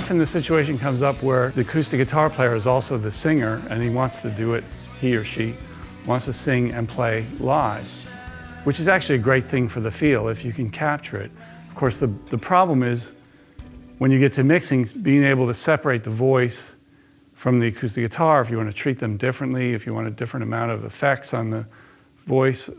often the situation comes up where the acoustic guitar player is also the singer and he wants to do it, he or she wants to sing and play live, which is actually a great thing for the feel if you can capture it. Of course, the problem is when you get to mixing, being able to separate the voice from the acoustic guitar, if you want to treat them differently, if you want a different amount of effects on the voice.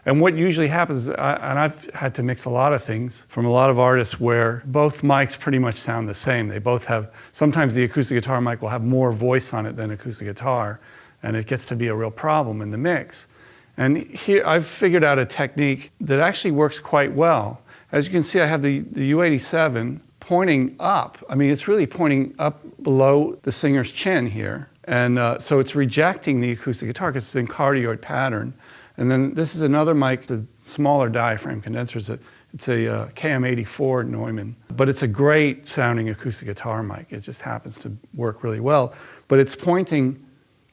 And what usually happens, and I've had to mix a lot of things from a lot of artists where both mics pretty much sound the same. They both have, sometimes the acoustic guitar mic will have more voice on it than acoustic guitar, and it gets to be a real problem in the mix. And here I've figured out a technique that actually works quite well. As you can see, I have the U87 pointing up. I mean, it's really pointing up below the singer's chin here. And so it's rejecting the acoustic guitar because it's in cardioid pattern. And then this is another mic, the smaller diaphragm condenser. It's a KM84 Neumann. But it's a great sounding acoustic guitar mic. It just happens to work really well. But it's pointing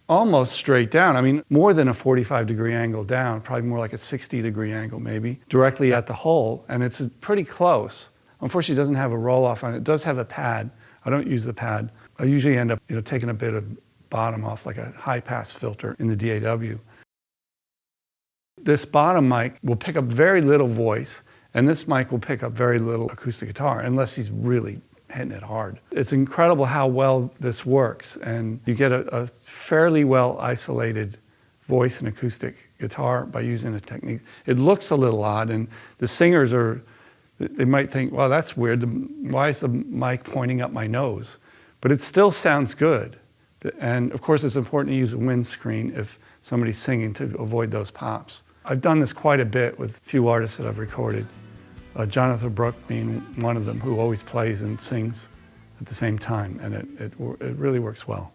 almost straight down. I mean, more than a 45-degree angle down, probably more like a 60-degree angle maybe, directly at the hole. And it's pretty close. Unfortunately, it doesn't have a roll-off on it. It does have a pad. I don't use the pad. I usually end up taking a bit of bottom off, like a high-pass filter in the DAW. This bottom mic will pick up very little voice, and this mic will pick up very little acoustic guitar, unless he's really hitting it hard. It's incredible how well this works, and you get a fairly well isolated voice and acoustic guitar by using a technique. It looks a little odd, and the singers they might think, well, that's weird. Why is the mic pointing up my nose? But it still sounds good. And of course, it's important to use a windscreen if somebody's singing to avoid those pops. I've done this quite a bit with a few artists that I've recorded. Jonathan Brooke being one of them, who always plays and sings at the same time, and it really works well.